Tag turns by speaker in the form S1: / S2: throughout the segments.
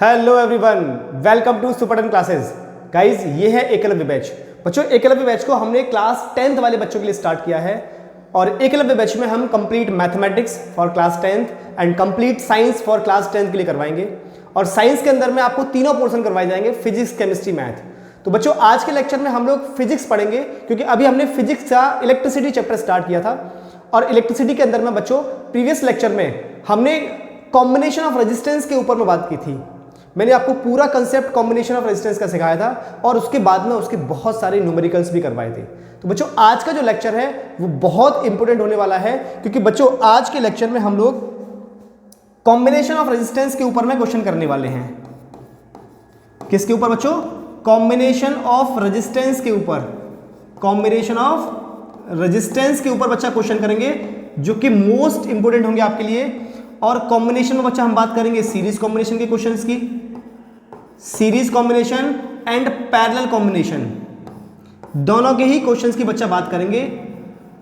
S1: Hello everyone, welcome to super classes. Guys, ये है Eklavya batch. बच्चों, एकलव्य बैच को हमने क्लास 10th वाले बच्चों के लिए स्टार्ट किया है और एकलव्य बैच में हम complete mathematics for class 10th and complete science for class 10th के लिए करवाएंगे। और साइंस के अंदर में आपको तीनों पोर्शन करवाए जाएंगे, फिजिक्स, केमिस्ट्री, मैथ। तो बच्चों, आज के लेक्चर में हम लोग फिजिक्स पढ़ेंगे क्योंकि अभी हमने फिजिक्स का इलेक्ट्रिसिटी चैप्टर स्टार्ट किया था। और इलेक्ट्रिसिटी के अंदर में बच्चों प्रीवियस लेक्चर में हमने कॉम्बिनेशन ऑफ रेजिस्टेंस के ऊपर में बात की थी। मैंने आपको पूरा कंसेप्ट कॉम्बिनेशन ऑफ रेजिस्टेंस का सिखाया था और उसके बाद में उसके बहुत सारे न्यूमेरिकल्स भी करवाए थे। तो बच्चों, आज का जो लेक्चर है वो बहुत इंपॉर्टेंट होने वाला है क्योंकि बच्चों आज के लेक्चर में हम लोग कॉम्बिनेशन ऑफ रेजिस्टेंस के ऊपर में क्वेश्चन करने वाले हैं। किसके ऊपर बच्चों? कॉम्बिनेशन ऑफ रेजिस्टेंस के ऊपर। कॉम्बिनेशन ऑफ रेजिस्टेंस के ऊपर बच्चा क्वेश्चन करेंगे जो कि मोस्ट इंपोर्टेंट होंगे आपके लिए। और कॉम्बिनेशन में बच्चा हम बात करेंगे सीरीज कॉम्बिनेशन के क्वेश्चंस की, series combination and parallel combination, दोनों के ही क्वेश्चंस की बच्चा बात करेंगे।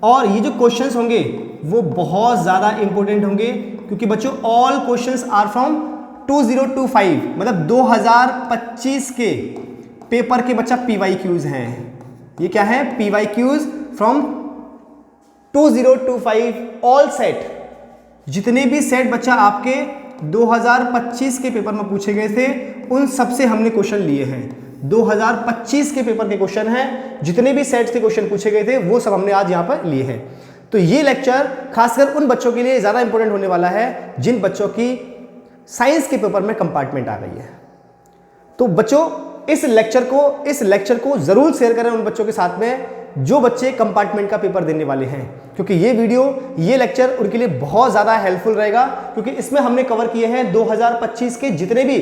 S1: और ये जो क्वेश्चंस होंगे वो बहुत ज़्यादा इंपॉर्टेंट होंगे क्योंकि बच्चों ऑल क्वेश्चंस आर फ्रॉम 2025, मतलब 2025 के पेपर के बच्चा PYQs हैं। ये क्या है? PYQs from 2025 all set. जितने भी सेट बच्चा आपके 2025 के पेपर में पूछे गए थे उन सब से हमने क्वेश्चन लिए हैं। 2025 के पेपर के क्वेश्चन हैं, जितने भी सेट्स के क्वेश्चन पूछे गए थे वो सब हमने आज यहाँ पर लिए हैं। तो ये लेक्चर खासकर उन बच्चों के लिए ज़्यादा इंपॉर्टेंट होने वाला है जिन बच्चों की साइंस के पेपर में कंपार्टमेंट आ गई है। तो बच्चों, इस लेक्चर को ज़रूर शेयर करें उन बच्चों के साथ में जो बच्चे कंपार्टमेंट का पेपर देने वाले हैं, क्योंकि ये लेक्चर उनके लिए बहुत ज़्यादा हेल्पफुल रहेगा क्योंकि इसमें हमने कवर किए हैं 2025 के जितने भी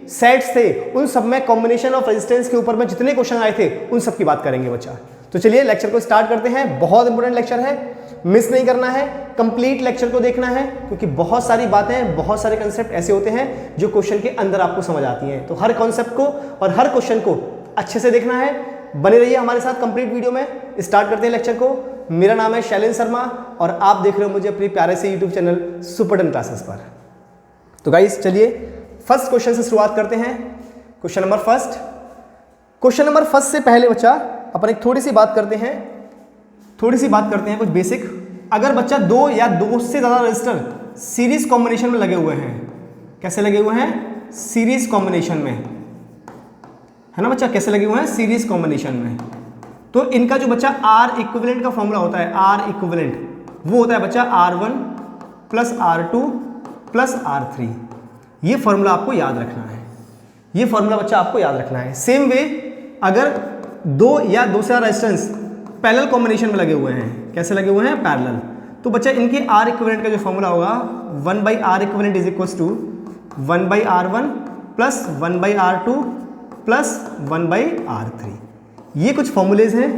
S1: सेट्स थे उन सब में कॉम्बिनेशन ऑफ रेजिस्टेंस के ऊपर में जितने क्वेश्चन आए थे उन सब की बात करेंगे बच्चा। तो चलिए लेक्चर को स्टार्ट करते हैं। बहुत इंपॉर्टेंट लेक्चर है, मिस नहीं करना है, कंप्लीट लेक्चर को देखना है क्योंकि बहुत सारी बातें, बहुत सारे कंसेप्ट ऐसे होते हैं जो क्वेश्चन के अंदर आपको समझ आती हैं। तो हर कॉन्सेप्ट को और हर क्वेश्चन को अच्छे से देखना है। बने रहिए हमारे साथ कंप्लीट वीडियो में। स्टार्ट करते हैं लेक्चर को। मेरा नाम है शैलेंद्र शर्मा और आप देख रहे हो मुझे अपने प्यारे से यूट्यूब चैनल सुपर क्लासेस पर। तो गाइस, चलिए फर्स्ट क्वेश्चन से शुरुआत करते हैं। क्वेश्चन नंबर फर्स्ट से पहले बच्चा अपन एक थोड़ी सी बात करते हैं कुछ बेसिक। अगर बच्चा दो या दो से ज़्यादा रजिस्टर सीरीज कॉम्बिनेशन में लगे हुए हैं, कैसे लगे हुए हैं? सीरीज कॉम्बिनेशन में, है ना बच्चा? कैसे लगे हुए हैं? सीरीज कॉम्बिनेशन में। तो इनका जो बच्चा R इक्विवेलेंट का फॉर्मूला होता है, R इक्विवेलेंट, वो होता है बच्चा R1 plus R2 plus R3। ये फॉर्मूला आपको याद रखना है। ये फॉर्मूला बच्चा आपको याद रखना है। सेम वे अगर दो या दो से ज़्यादा रेजिस्टेंस पैरेलल कॉम्बिनेशन में लगे हुए हैं, कैसे लगे हुए हैं? पैरेलल। तो बच्चा इनके R इक्विवेलेंट का जो फॉर्मूला होगा 1/R equivalent is equals to 1/R1 plus 1/R2 plus 1/R3। ये कुछ फॉर्मूलेज हैं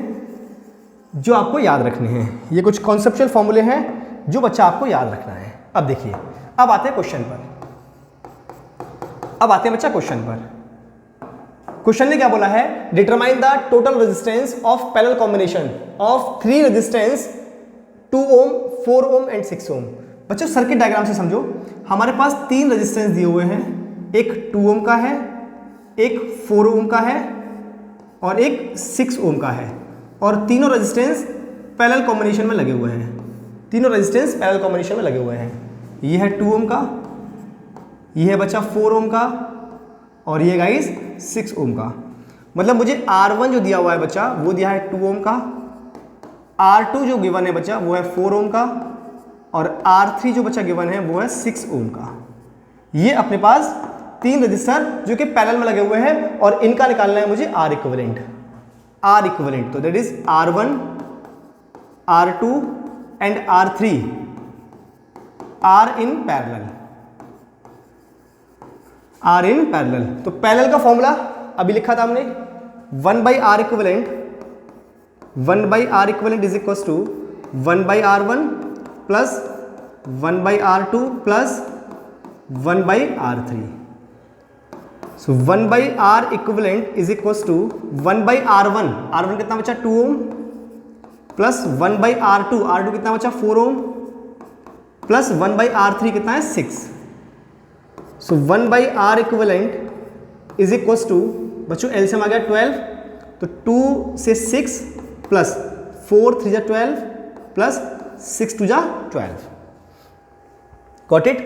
S1: जो आपको याद रखने हैं। ये कुछ कॉन्सेप्चुअल फॉर्मूले हैं जो बच्चा आपको याद रखना है। अब देखिए, अब आते हैं क्वेश्चन पर। क्वेश्चन ने क्या बोला है? Determine the total resistance of parallel combination of 3 resistance 2 ohm, 4 ohm and 6 ohm. बच्चों, सर्किट डायग्राम से समझो। हमारे पास 3 रेजिस्टेंस दिए हुए हैं, एक 2 ओम का है, एक 4 ओम का है और एक 6 ओम का है। और तीनों रेजिस्टेंस पैरेलल कॉम्बिनेशन में लगे हुए हैं। ये है 2 ओम का, ये है बच्चा 4 ओम का और ये गाइस 6 ओम का। मतलब मुझे R1 जो दिया हुआ है बच्चा वो दिया है 2 ओम का, R2 जो गिवन है बच्चा वो है 4 ओम का और R3 जो बच्चा गिवन है वो है 6 ओम का। ये अपने पास 3 रजिस्टर जो कि पैरेलल में लगे हुए हैं और इनका निकालना है मुझे R इक्विवेलेंट। तो that is R1, R2 and R3 are in parallel. तो पैरेलल का फॉर्मूला अभी लिखा था हमने 1/R equivalent is equals to 1/R1 plus 1/R2 plus 1/R3। So 1/R equivalent is equals to 1/R1, R1 कितना बचा? 2 ohm plus 1/R2, R2 कितना बचा? 4 ओम प्लस 1/R3 कितना है? 6। So 1/R equivalent is equals to, बच्चों LCM आ गया 12, तो 2 से 6 प्लस 4 3 जा 12 प्लस 6 2 जा 12, गॉट इट।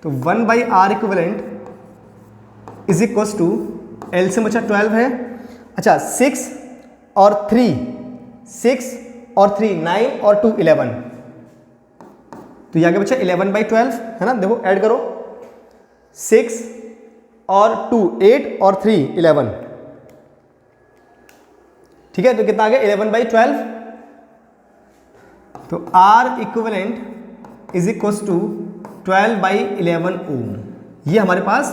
S1: तो 1 by R equivalent is equals to, LCM बच्चा 12 है, अच्छा 6 और 3, 6 और 3 9 और 2 11, तो ये आ गया बच्चा 11 बाई 12 है ना। देखो ऐड करो, 6 और 2 8 और 3 11, ठीक है। तो कितना आ गया 11 बाई 12। तो R equivalent is equals to 12 by 11 ohm. ये हमारे पास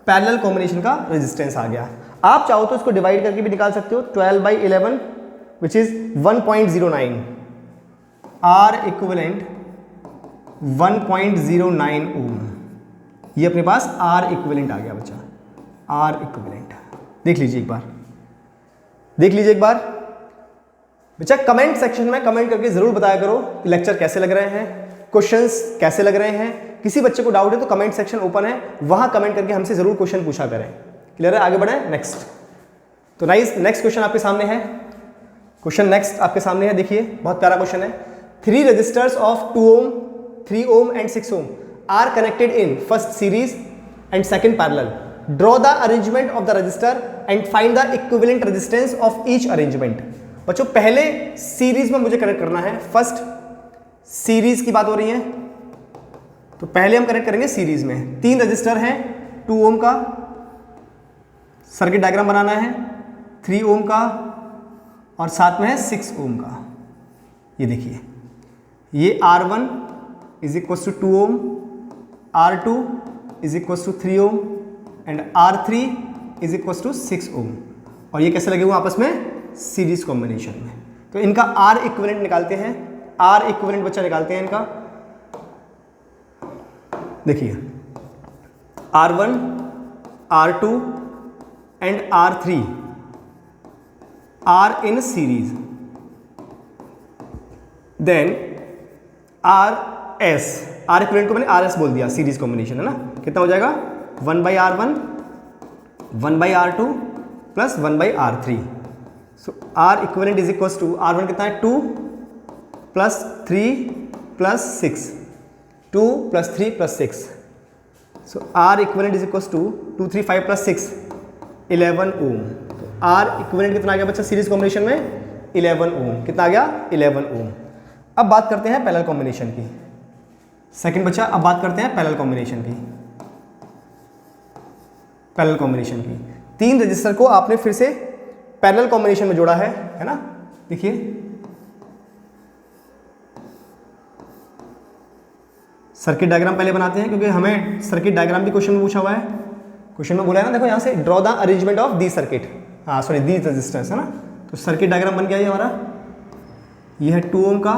S1: पैरेलल कॉम्बिनेशन का रेजिस्टेंस आ गया। आप चाहो तो इसको डिवाइड करके भी निकाल सकते हो, 12 by 11 which is 1.09, R equivalent 1.09 ohm. ये अपने पास आर इक्विवेलेंट आ गया बच्चा, आर इक्विवेलेंट। देख लीजिए एक बार, देख लीजिए एक बार बच्चा। कमेंट सेक्शन में कमेंट करके जरूर बताया करो लेक्चर कैसे लग रहे हैं, क्वेश्चंस कैसे लग रहे हैं। किसी बच्चे को डाउट है तो कमेंट सेक्शन ओपन है, वहां कमेंट करके हमसे जरूर क्वेश्चन पूछा करें। क्लियर है, आगे बढ़े नेक्स्ट। तो नाइस, नेक्स्ट क्वेश्चन आपके सामने है, क्वेश्चन नेक्स्ट आपके सामने है, देखिए बहुत प्यारा क्वेश्चन है। 3 resistors of 2 ohm 3 ohm and 6 ohm are connected in first series and second parallel. Draw the arrangement of the resistor and find the equivalent resistance of each arrangement. बच्चों पहले series में मुझे कनेक्ट करना है, first series की बात हो रही है, तो पहले हम कनेक्ट करेंगे सीरीज में। 3 रजिस्टर हैं 2 ohm का, सर्किट डायग्राम बनाना है 3 ohm का, और साथ में है 6 ohm का। ये देखिए, ये R1 is equals to 2 ohm, R2 is equals to 3 ohm and R3 is equals to 6 ohm। और ये कैसे लगे हुए आपस में, सीरीज कॉम्बिनेशन में। तो इनका R इक्विवेलेंट निकालते हैं, R इक्विवेलेंट बच्चा निकालते हैं इनका। देखिए R1 R2 and R3 are in series, then RS, R equivalent को मैंने RS बोल दिया, सीरीज कॉम्बिनेशन है ना। कितना हो जाएगा 1 by R1 1 by R2 plus 1 by R3। So R equivalent is equals to, R1 कितना है 2 plus 3 plus 6, 2 plus 3 plus 6। So R equivalent is equals to 2 3 5 plus 6 11 ohm. तो R इक्विवेलेंट कितना आ गया बच्चा सीरीज कॉम्बिनेशन में, 11 ओम। कितना आ गया 11 ओम। अब बात करते हैं पैरेलल कॉम्बिनेशन की, सेकंड बच्चा। अब बात करते हैं पैरेलल कॉम्बिनेशन की, पैरेलल कॉम्बिनेशन की। 3 रजिस्टर को आपने फिर से पैरेलल कॉम्बिनेशन में जोड़ा है ना। देखिए सर्किट डायग्राम पहले बनाते हैं, क्योंकि हमें सर्किट डायग्राम भी क्वेश्चन में पूछा हुआ है। क्वेश्चन में बोला है ना, देखो यहाँ से draw the arrangement of the circuit, हाँ सॉरी दी रजिस्टर्स है ना। तो सर्किट डायग्राम बन गया ये हमारा, ये है 2 ओम का,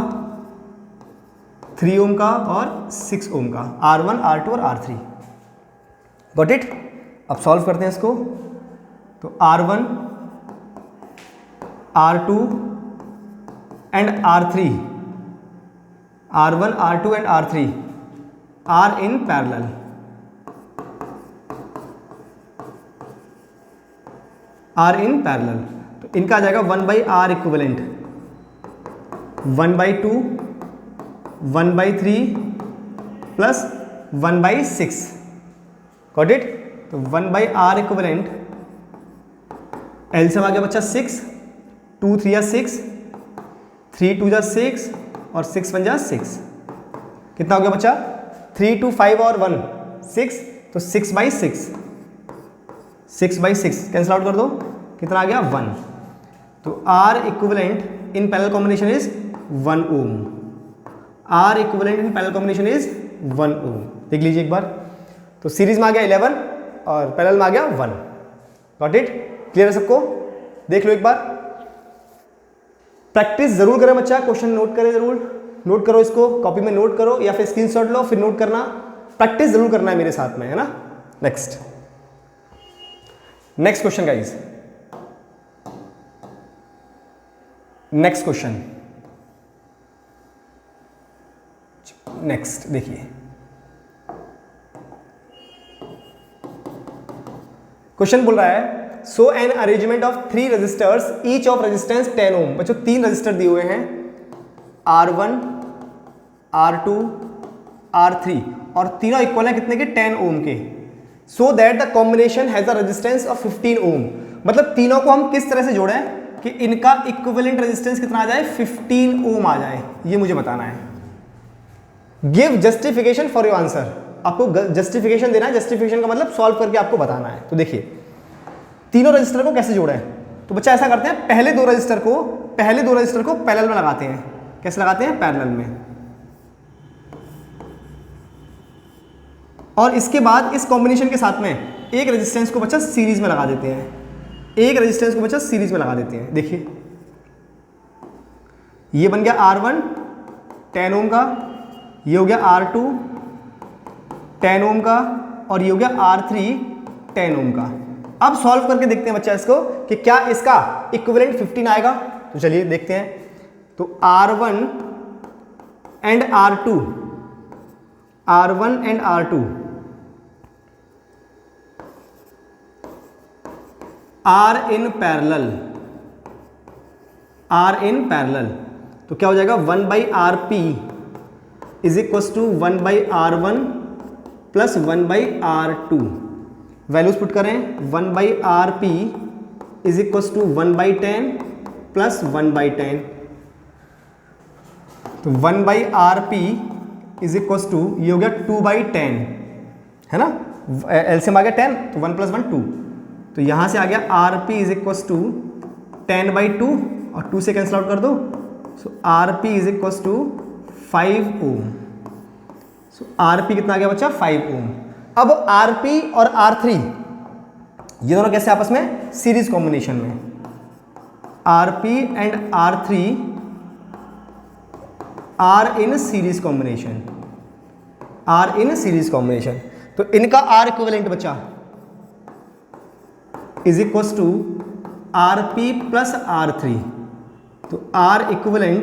S1: 3 ओम का और 6 ओम का, R1 R2 और R3। Got it. अब सॉल्व करते हैं इसको। तो R1 R2 and R3, R1 R2 and R3 are in parallel, are in parallel. तो इनका आ जाएगा 1 by R equivalent, 1 by 2 1 by 3 plus 1 by 6। Got it. तो 1 बाई आर इक्विवेलेंट, एलसीएम आ गया बच्चा 6, 2 3 या 6, 3 2 जा 6 और 6 1 जा 6। कितना हो गया बच्चा 3 2 5 और 1 6, तो 6 बाई 6, 6 बाई 6 कैंसिल आउट कर दो, कितना आ गया 1। तो R equivalent in parallel combination is 1 ohm, R equivalent in parallel combination is 1 ohm. देख लीजिए एक बार। तो सीरीज में आ गया 11 और पैरेलल में आ गया 1। Got it. क्लियर है सबको। देख लो एक बार, प्रैक्टिस जरूर करें बच्चा, क्वेश्चन नोट करें जरूर, नोट करो इसको, कॉपी में नोट करो या फिर स्क्रीनशॉट लो फिर नोट करना। प्रैक्टिस जरूर करना है मेरे साथ में, है ना। Next question guys, next question. Next देखिए, क्वेश्चन बोल रहा है so an arrangement of 3 registers each of resistance 10 ohm. बच्चों 3 रजिस्टर दिए हुए हैं R1, R2, R3 और तीनों इक्वल है कितने के 10 ओम के। So that the combination has a resistance of 15 ओम। मतलब तीनों को हम किस तरह से जोड़ें कि इनका इक्विवेलेंट रेजिस्टेंस कितना आ जाए 15 ओम आ जाए, ये मुझे बताना है। Give justification for your answer. आपको जस्टिफिकेशन देना है, जस्टिफिकेशन का मतलब सॉल्व करके आपको बताना है। तो देखिए तीनों रजिस्टर को कैसे जोड़ें। तो बच्चा ऐसा करते हैं पहले दो रजिस्टर को पैरेलल में लगाते हैं। कैसे लगाते हैं? पैरेलल में। और इसके बाद इस कॉम्बिनेशन के साथ में एक रेजिस्टेंस को बच्चा सीरीज में लगा देते हैं। एक रेजिस्टेंस को बच्चा सीरीज में लगा देते हैं। देखिए ये बन गया R1 10 ओम का, ये हो गया R2 10 ओम का और ये हो गया R3 10 ओम का। अब सॉल्व करके देखते हैं बच्चा इसको कि क्या इसका इक्विवेलेंट 15 आएगा। तो चलिए देखते हैं। तो R1 and R2 are in parallel. तो क्या हो जाएगा 1/RP is equal to 1/R1 plus 1/R2। Values put करें 1/RP is equal to 1/10 plus 1/10। तो 1/RP इज इक्वल टू ये हो गया 2/10 है ना, एलसीएम आ गया 10 तो 1 + 1 2। तो यहां से आ गया RP इज इक्वल टू 10/2 और 2 से कैंसिल आउट कर दो। So RP is equal to 5 ohm. So RP कितना आ गया बच्चा 5 ओम। अब RP और R3 ये दोनों कैसे आपस में सीरीज कॉम्बिनेशन में। RP and R3 are in series combination. तो इनका R इक्विवेलेंट बच्चा is equal to RP plus R3। तो R equivalent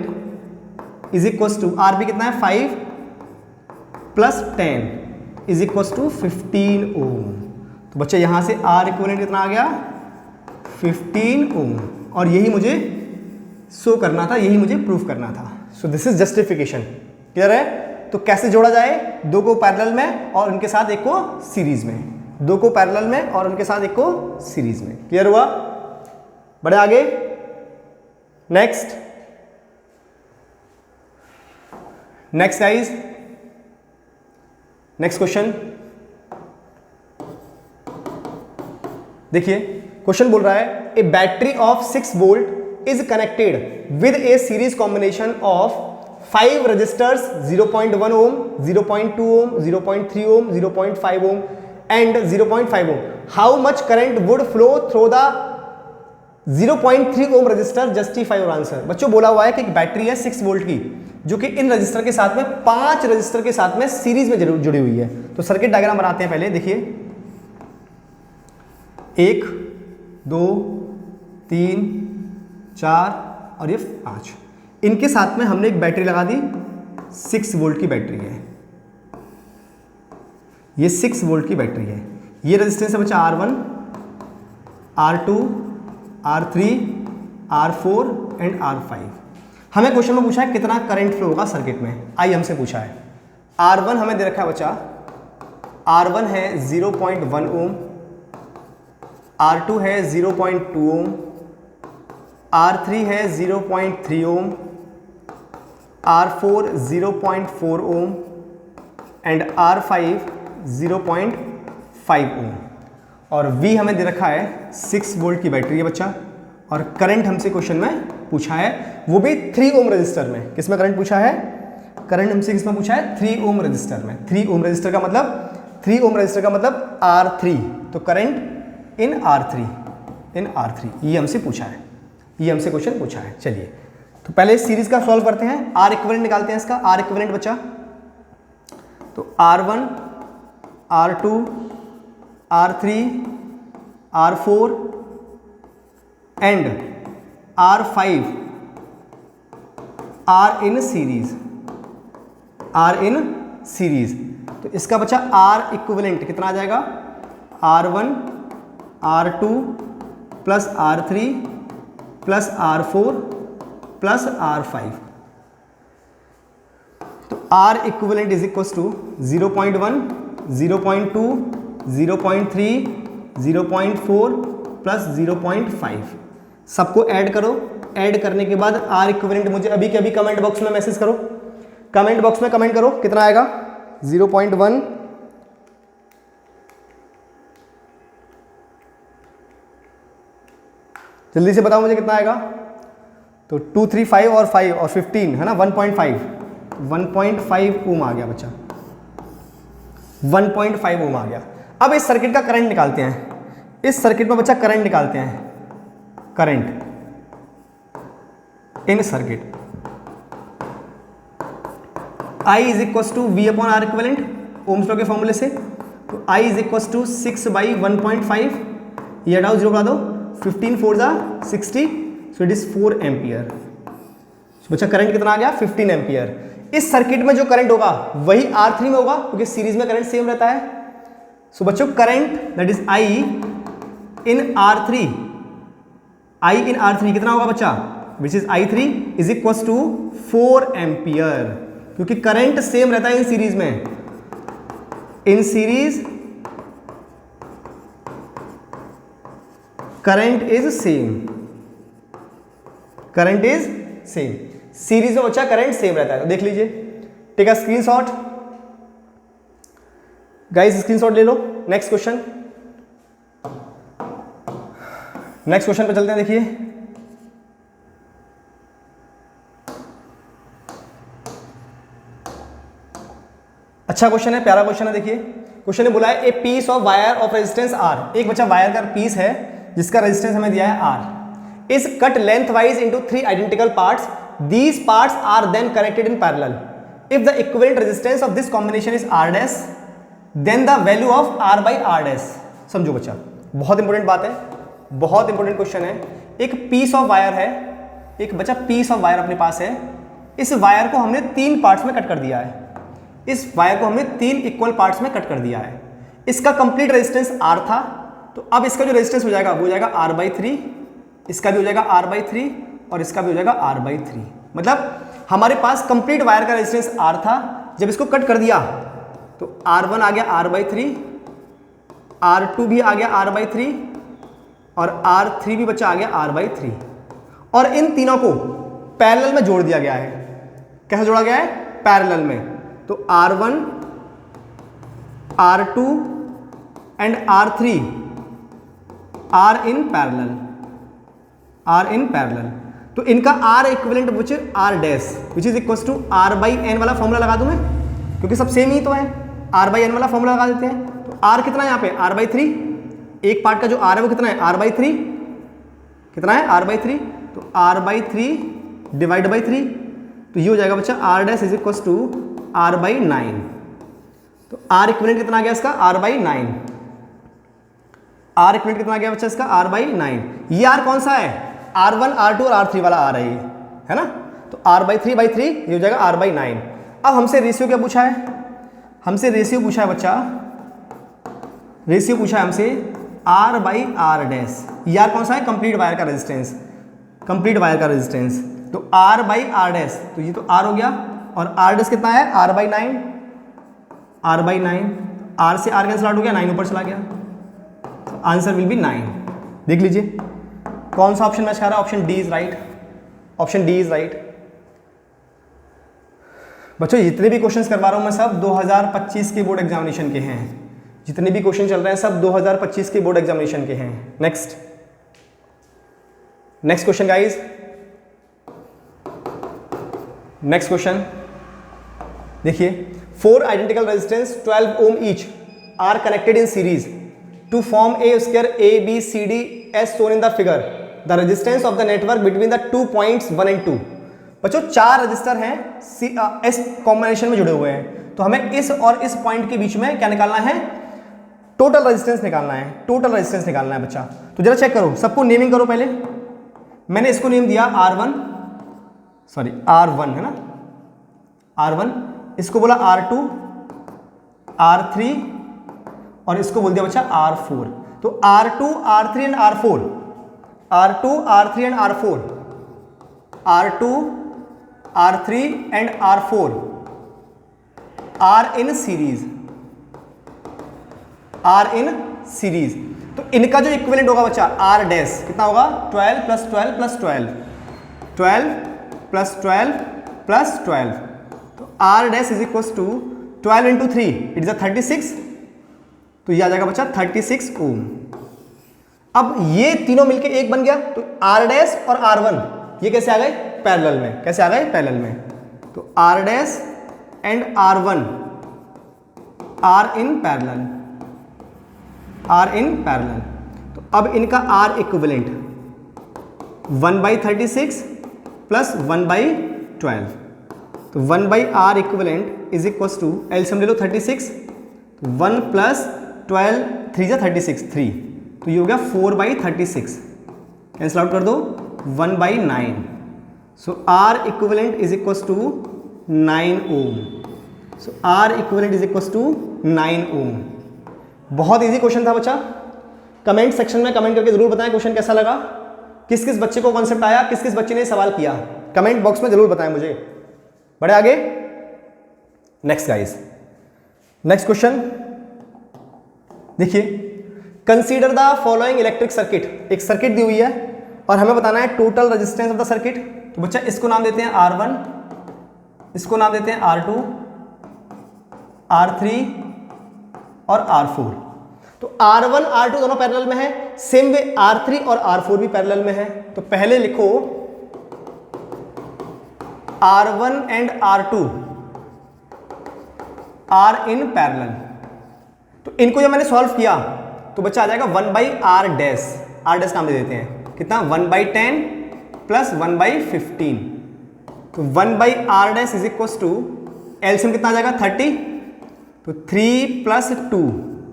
S1: is equal to RP कितना है 5 plus 10 is equal to 15 ohm. तो बच्चा यहां से R इक्विवेलेंट कितना आ गया 15 ओम। और यही मुझे शो करना था, यही मुझे प्रूफ करना था। So this is justification. Clear है? तो कैसे जोड़ा जाए, दो को पैरेलल में और उनके साथ एक को सीरीज में, दो को पैरेलल में और उनके साथ एक को सीरीज में। क्लियर हुआ? बढ़े आगे। नेक्स्ट गाइस, नेक्स्ट क्वेश्चन देखिए। क्वेश्चन बोल रहा है a battery of 6 volt is connected with a series combination of 5 registers 0.1 ohm, 0.2 ohm, 0.3 ohm, 0.5 ohm and 0.5 ohm. How much current would flow through the 0.3 ohm register, justify your answer. बच्चों बोला हुआ है कि एक battery है 6 volt की जो कि इन रजिस्टर के साथ में 5 रजिस्टर के साथ में सीरीज में जुड़ी हुई है। तो सर्किट डायग्राम बनाते हैं पहले। देखिए 1 2 3 4 और ये 5, इनके साथ में हमने एक बैटरी लगा दी। 6 वोल्ट की बैटरी है, ये 6 वोल्ट की बैटरी है। ये रेजिस्टेंस है बच्चा R1 R2 R3 R4 and R5। हमें क्वेश्चन में पूछा है कितना करंट फ्लो होगा सर्किट में। आई हमसे पूछा है R1 हमें दे रखा है बच्चा, R1 है 0.1 ओम, R2 है 0.2 ओम, R3 है 0.3 ओम, R4 0.4 ओम एंड R5 0.5 ओम। और V हमें दे रखा है 6 वोल्ट की बैटरी है बच्चा। और करंट हमसे क्वेश्चन में पूछा है वो भी 3 ओम रजिस्टर में। किसमें करंट पूछा है? करंट हमसे किसमें पूछा है? 3 ओम रजिस्टर में। 3 ओम रजिस्टर का मतलब R3। तो करंट इन R3 ये हमसे पूछा है, ये हमसे क्वेश्चन पूछा है। चलिए तो पहले सीरीज का सॉल्व करते हैं। R इक्विवेलेंट निकालते हैं इसका। R इक्विवेलेंट बच्चा तो R1 R2 R3 R4 and R5 are in series. तो इसका बच्चा R इक्विवेलेंट कितना आ जाएगा? R1 R2 plus R3 plus R4 plus R5। तो R equivalent is equal to 0.1, 0.2, 0.3, 0.4 plus 0.5। सबको ऐड करो। ऐड करने के बाद R इक्विवेलेंट मुझे अभी के अभी कमेंट बॉक्स में मैसेज करो, कमेंट बॉक्स में कमेंट करो कितना आएगा। 0.1, जल्दी से बताओ मुझे कितना आएगा। तो 2, 3, 5 और 5 और 15 है ना, 1.5 ओम आ गया बच्चा, 1.5 ओम आ गया। अब इस सर्किट का करंट निकालते हैं। इस सर्किट में बच्चा करंट निकालते हैं, current in circuit. I is equal to V upon R equivalent ohm's law के फॉर्मूले से। तो I इज इक्वल टू 6/1.5, ये हटाओ, 0 करा दो, 15 4 जा 60, सो इट इज 4 एम्पियर। बच्चा करंट कितना आ गया, 15 एम्पियर। इस सर्किट में जो करंट होगा वही R3 में होगा, क्योंकि सीरीज में करंट सेम रहता है। सो बच्चों current that is I in R3, I in R3 कितना होगा बच्चा, which is I3 is equal to 4 ampere, क्योंकि करंट सेम रहता है इन सीरीज में। In series current is same, current is same. Series में बच्चा करंट सेम रहता है, तो देख लीजिए। ठीक है, स्क्रीनशॉट गाइस, स्क्रीनशॉट ले लो। नेक्स्ट क्वेश्चन, नेक्स्ट क्वेश्चन पे चलते हैं। देखिए अच्छा क्वेश्चन है, प्यारा क्वेश्चन है। देखिए क्वेश्चन ने बोला है a piece of wire of resistance R, एक बच्चा वायर का पीस है जिसका रेजिस्टेंस हमें दिया है R, is cut lengthwise into 3 identical parts. These parts are then connected in parallel. If the equivalent resistance of this combination is R dash, then the value of R by R dash. समझो बच्चा, बहुत important बात है, बहुत important question है। एक piece of wire है, एक बच्चा पीस ऑफ वायर अपने पास है। इस वायर को हमने 3 पार्ट्स में कट कर दिया है। इस वायर को हमने 3 इक्वल पार्ट्स में कट कर दिया है। इसका कंप्लीट रेजिस्टेंस R था, तो अब इसका जो रेजिस्टेंस हो जाएगा वो हो जाएगा R/3, इसका भी हो जाएगा R/3 और इसका भी हो जाएगा R/3। मतलब हमारे पास कंप्लीट वायर का रेजिस्टेंस R था, जब इसको कट कर दिया तो R1 आ गया R/3, R2 भी आ गया R/3 और R3 भी बच्चा आ गया R/3, और इन तीनों को पैरेलल में जोड़ दिया गया है। कैसे जोड़ा गया है, पैरेलल में। तो R1, R2 and R3 are in parallel, are in parallel. तो इनका R equivalent which R dash which is equal to R/n वाला फॉर्मूला लगा दूं मैं, क्योंकि सब सेम ही तो है। R/n वाला फॉर्मूला लगा देते हैं। तो R कितना है यहाँ पे, R/3, एक पार्ट का जो R है वो कितना है, R/3, कितना है R/3, तो R/3 डिवाइड बाई 3, तो ये हो जाएगा बच्चा R dash is equal to R/9। तो R इक्विवेलेंट कितना आ गया इसका, R/9। R इक्विवेलेंट कितना गया बच्चा इसका, R/9। ये R कौन सा है, R1, R2 और R3 वाला R है ना। तो R/3/3 ये हो जाएगा R/9। अब हमसे रेशियो क्या पूछा है, हमसे रेशियो पूछा है बच्चा, रेशियो पूछा है हमसे R/R डैश। ये R कौन सा है, कंप्लीट वायर का रेजिस्टेंस, कंप्लीट वायर का रेजिस्टेंस। तो R/R डैश, तो ये तो R हो गया, और R डैश कितना है, R/9, R/9। R से R कैंसिल आउट हो गया, 9 ऊपर चला गया, आंसर विल बी 9। देख लीजिए कौन सा ऑप्शन मैच कर रहा है, option D is right, option D is right. बच्चों जितने भी क्वेश्चंस करवा रहा हूं मैं सब 2025 के बोर्ड एग्जामिनेशन के हैं, जितने भी क्वेश्चन चल रहे हैं सब 2025 के बोर्ड एग्जामिनेशन के हैं। Next, next question guys, next question देखिए। 4 identical resistance 12 ohm each are connected in series to form a square ABCD as shown in the figure. The resistance of the network between the 2 points 1 and 2. बच्चों 4 register हैं S combination में जुड़े हुए हैं, तो हमें इस और इस पॉइंट के बीच में क्या निकालना है, टोटल रेजिस्टेंस निकालना है, टोटल रेजिस्टेंस निकालना है बच्चा। तो जरा चेक करो, सबको नेमिंग करो पहले। मैंने इसको नेम दिया R1, सॉरी R1 है ना, R1, इसको बोला R2, R3 और इसको बोल दिया बच्चा R4। तो R2, R3 and R4, R2, R3 and R4, R2, R3 and R4 are in series, are in series. तो इनका जो इक्विवेलेंट होगा बच्चा आर डैश कितना होगा 12 प्लस 12 प्लस 12, 12 प्लस 12 प्लस 12, तो R dash is equal to 12 into 3 it is 36, तो ये आ जाएगा बच्चा 36 ओम। अब ये तीनों मिलके एक बन गया, तो आर डैश और R1 ये कैसे आ गए पैरेलल में, कैसे आ गए पैरेलल में, तो R dash and R1 are in parallel, are in parallel. तो अब इनका आर इक्विवेलेंट 1/36 प्लस 1/12, तो 1/r equivalent is equal to LCM ले लो 36, 1 प्लस 12 3 जा 36 3, तो ये हो गया 4/36, कैंसिल आउट कर दो 1/9, so R equivalent is equal to 9 ohm, so R equivalent is equal to 9 ohm. बहुत इजी क्वेश्चन था बच्चा, कमेंट सेक्शन में कमेंट करके जरूर बताएं क्वेश्चन कैसा लगा, किस किस बच्चे को कॉन्सेप्ट आया, किस किस बच्चे ने सवाल किया, कमेंट बॉक्स में जरूर बताएं मुझे। बढ़े आगे, नेक्स्ट गाइस, नेक्स्ट क्वेश्चन देखिए, consider the following electric circuit, एक सर्किट दी हुई है और हमें बताना है total resistance of the circuit. तो बच्चा इसको नाम देते हैं R1, इसको नाम देते हैं R2, R3 और R4। तो R1 R2 दोनों पैरेलल में है, सेम वे R3 और R4 भी पैरेलल में है। तो पहले लिखो R1 and R2 are in parallel. तो इनको जब मैंने सॉल्व किया तो बच्चा आ जाएगा 1/r डैश, r डैश नाम दे देते हैं, कितना 1/10 प्लस 1/15, तो 1/r dash is equal to LCM कितना आ जाएगा 30, तो 3 प्लस 2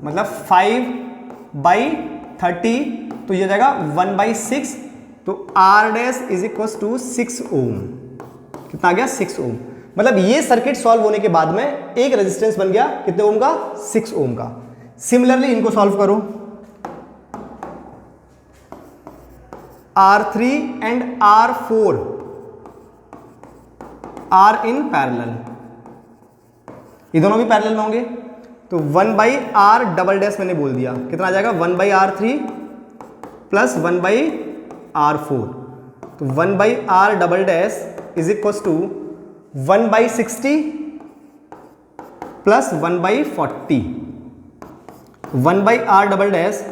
S1: मतलब 5/30, तो ये जाएगा 1/6, तो r dash is equal to 6 ohm, कितना आ गया 6 ओम। मतलब ये सर्किट सॉल्व होने के बाद में एक रेजिस्टेंस बन गया कितने ओम का 6 ओम का। सिमिलरली इनको सॉल्व करो, R3 and R4 are in parallel, ये दोनों भी पैरेलल में होंगे, तो 1/r डबल डैश मैंने बोल दिया, कितना आ जाएगा 1/r3 प्लस 1/r4, तो 1/r double dash is equal to 1/60 plus 1/40, 1/r double dash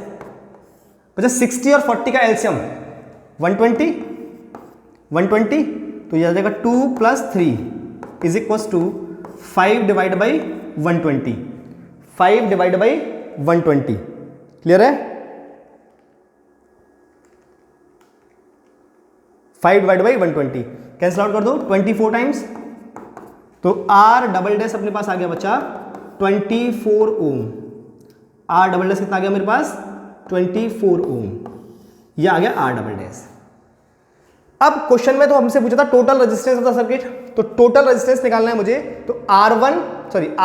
S1: बच्चा 60 और 40 का एलसीएम 120, 120, तो ये आ जाएगा 2 plus 3 is equal to 5 divide by 120, 5 divide by 120, clear है, 5 डिवाइड बाई 120, कैंसिल आउट कर दो 24 टाइम्स, तो R डबल डैश अपने पास आ गया बच्चा 24 ओम, R डबल डैश कितना आ गया मेरे पास 24 ओम, ये आ गया R डबल डैश। अब क्वेश्चन में तो हमसे पूछा था total resistance of the circuit, तो टोटल रेजिस्टेंस निकालना है मुझे, तो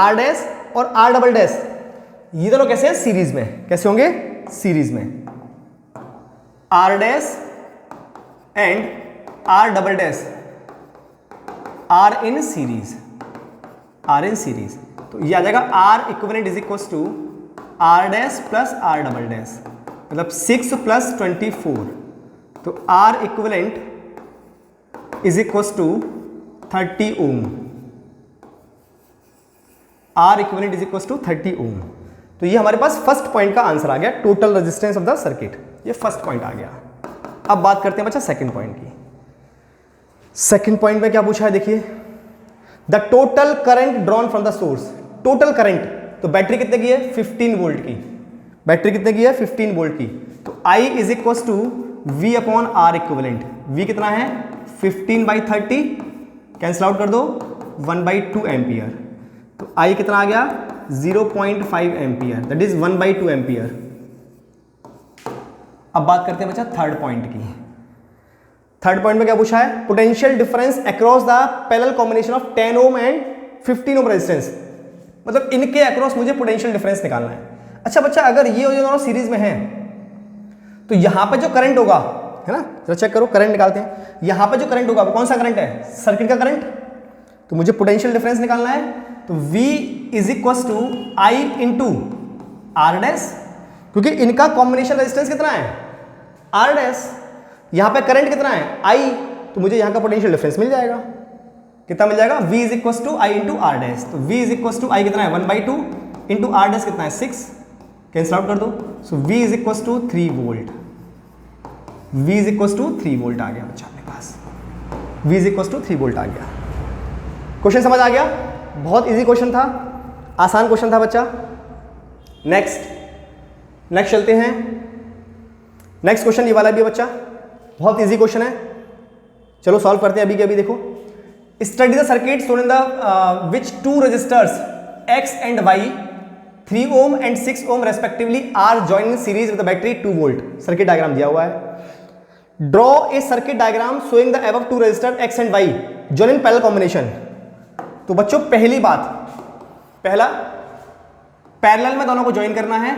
S1: R डैश और R डबल डैश ये दोनों कैसे हैं सीरीज में, कैसे होंगे सीरीज में, R dash and R double dash are in series, are in series, तो ये आ जाएगा R equivalent is equal to R dash plus R double dash, मतलब 6 प्लस 24, तो R equivalent is equal to 30 ohm, R equivalent is equal to 30 ohm. तो ये हमारे पास फर्स्ट पॉइंट का आंसर आ गया, total resistance of the circuit, ये फर्स्ट पॉइंट आ गया। अब बात करते हैं बच्चा सेकंड पॉइंट की। सेकंड पॉइंट में क्या पूछा है देखिए, the total current drawn from the source, total current, तो बैटरी कितने की है 15 वोल्ट की, बैटरी कितने की है 15 वोल्ट की, तो I is equal to V upon R equivalent, V कितना है 15/30, कैंसिल आउट कर दो 1/2 एम्पियर, तो I कितना आ गया 0.5 एम्पियर, दैट इज 1/2 एम्पियर। अब बात करते हैं बच्चा थर्ड पॉइंट की। थर्ड पॉइंट में क्या पूछा है, potential difference across the parallel combination of 10 ohm and 15 ohm resistance, मतलब इनके अक्रॉस मुझे पोटेंशियल डिफरेंस निकालना है। अच्छा बच्चा, अगर ये दोनों सीरीज में हैं तो यहां पे जो करंट होगा, है ना, जरा चेक करो, करंट निकालते हैं। यहां पे जो करंट होगा वो कौन सा करंट है? सर्किट का करंट। तो मुझे पोटेंशियल डिफरेंस निकालना है, तो V is equal to I into R dash, क्योंकि इनका कॉम्बिनेशन रेजिस्टेंस कितना है? R dash. यहां पे करंट कितना है? I, तो मुझे यहां का पोटेंशियल डिफरेंस मिल जाएगा। कितना मिल जाएगा? V is equal to I into R dash. तो V is equal to I कितना है? 1/2 इंटू आर डैश कितना है? 6, कैंसिल आउट कर दो। So V is equal to 3 volt. V is equal to 3 volt आ गया बच्चा अपने पास। V is equal to 3 volt आ गया। क्वेश्चन समझ आ गया? बहुत इजी क्वेश्चन था, आसान क्वेश्चन था बच्चा। नेक्स्ट चलते हैं। नेक्स्ट क्वेश्चन ये वाला भी है बच्चा, बहुत इजी क्वेश्चन है। चलो सॉल्व करते हैं अभी के अभी। देखो, study the circuit shown in the which two resistors X and Y 3 ohm and 6 ohm respectively are join in series with the battery 2 volt. Circuit diagram दिया हुआ है। Draw a circuit diagram showing the above two resistor X and Y join in parallel combination. तो बच्चों पहली बात, पहला parallel में दोनों को ज्वाइन करना है,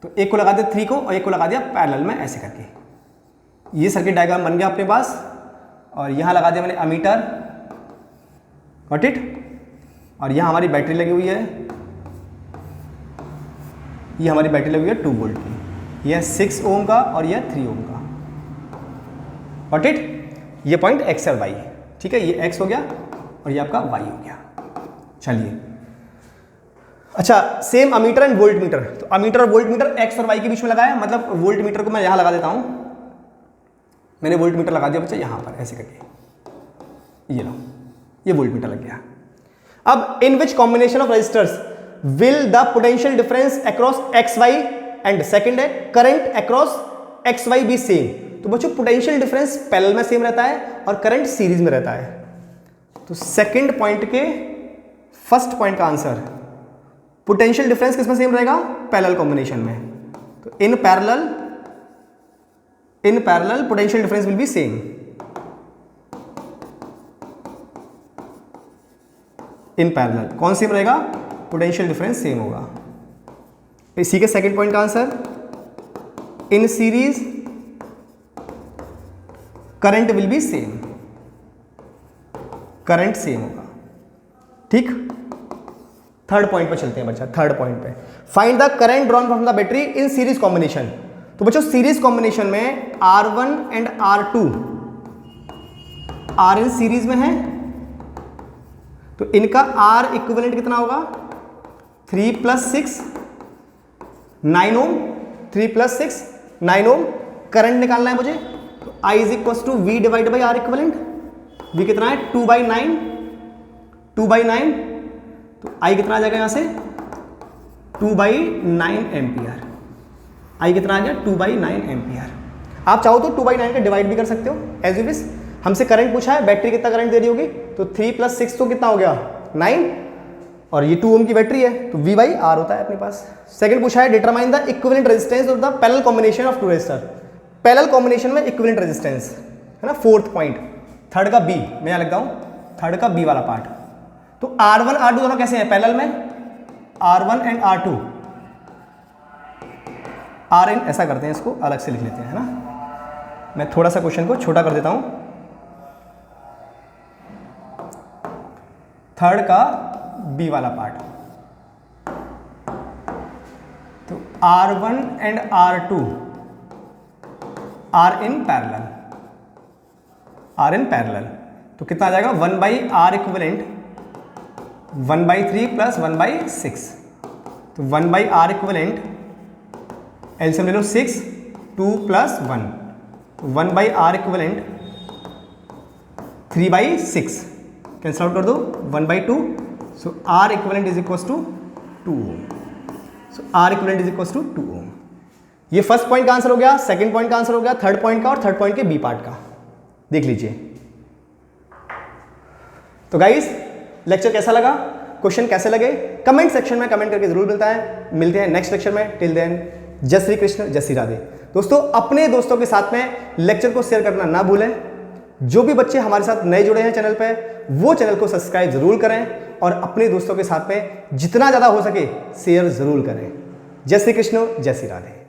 S1: तो एक को लगा दिया 3 को और एक को लगा दिया पैरेलल में, ऐसे करके ये सर्किट डायग्राम बन गया अपने पास। और यहां लगा दिया मैंने अमीटर, गॉट इट। और यहां हमारी बैटरी लगी हुई है, ये हमारी बैटरी लगी हुई है 2 वोल्ट की, यह 6 ओम का और यह 3 ओम का, गॉट इट। ये पॉइंट X और Y, ठीक है, ये X हो गया और ये आपका Y हो गया। चलिए, अच्छा, same ammeter and volt meter. तो अमीटर और वोल्ट मीटर X और Y के बीच में लगाया, मतलब वोल्ट मीटर को मैं यहां लगा देता हूं। मैंने वोल्ट मीटर लगा दिया बच्चा यहां पर, ऐसे करके, ये लो, ये वोल्ट मीटर लग गया। अब in which combination of registers will the potential difference across XY and second है current across XY be same. तो बच्चों पोटेंशियल डिफरेंस पैरेलल में सेम रहता है और करंट सीरीज में रहता है। तो सेकंड पॉइंट के फर्स्ट पॉइंट का आंसर, पोटेंशियल डिफरेंस किसमें सेम रहेगा? पैरेलल कॉम्बिनेशन में। तो in parallel potential difference will be same. In parallel कौन सेम रहेगा? पोटेंशियल डिफरेंस सेम होगा। इसी के सेकंड पॉइंट का answer, in series current will be same, current same होगा, ठीक। थर्ड पॉइंट पे चलते हैं बच्चा। थर्ड पॉइंट पे, find the current drawn from the battery in series combination. तो बच्चों सीरीज कॉम्बिनेशन में R1 and R2 R in series में है, तो इनका R इक्विवेलेंट कितना होगा? 3 + 6 9 ओम, 3 + 6 9 ओम। करंट निकालना है मुझे, तो I is equal to V divide by R equivalent. V कितना है? 2/9, 2/9। तो I कितना आ जाएगा यहां से? 2/9 एम्पियर। I कितना आ गया? 2/9 एम्पियर। आप चाहो तो 2/9 का डिवाइड भी कर सकते हो, एज यू विश। हमसे करंट पूछा है, बैटरी कितना करंट दे रही होगी, तो 3 + 6 तो कितना हो गया? 9, और ये 2 ओम की बैटरी है, तो V/R होता है अपने पास। सेकंड पूछा है, determine the equivalent resistance of the parallel combination of two resistor. Parallel combination में इक्विवेलेंट रेजिस्टेंस है ना, फोर्थ पॉइंट। थर्ड का B, मैं यहां लिखता हूं, थर्ड का B वाला पार्ट। तो R1 R2 दोनों कैसे हैं? पैरेलल में। R1 एंड R2 Rn, ऐसा करते हैं, इसको अलग से लिख लेते हैं, है ना। मैं थोड़ा सा क्वेश्चन को छोटा कर देता हूं। थर्ड का B वाला पार्ट, तो R1 and R2 are in parallel, तो कितना आ जाएगा? 1/R equivalent 1/3 + 1/6। तो 1/R इक्विवेलेंट एलसीएम ले लो 6, 2 + 1, तो 1/R इक्विवेलेंट 3/6, कैंसिल आउट कर दो, 1/2। So R equivalent is equal to 2 ohm. So R equivalent is equal to 2 ohm. ये फर्स्ट पॉइंट का आंसर हो गया, सेकंड पॉइंट का आंसर हो गया, थर्ड पॉइंट का, और थर्ड पॉइंट के बी पार्ट का। देख लीजिए। तो गाइस, लेक्चर कैसा लगा, क्वेश्चन कैसे लगे, कमेंट सेक्शन में कमेंट करके जरूर मिलते हैं नेक्स्ट लेक्चर में। टिल देन, जय श्री कृष्ण, जय श्री राधे। दोस्तों, अपने दोस्तों के साथ में लेक्चर को शेयर करना ना भूलें। जो भी बच्चे हमारे साथ नए जुड़े हैं चैनल पे, वो चैनल को सब्सक्राइब जरूर करें और अपने दोस्तों के साथ में जितना ज़्यादा हो सके शेयर जरूर करें। जय श्री कृष्ण, जय श्री राधे।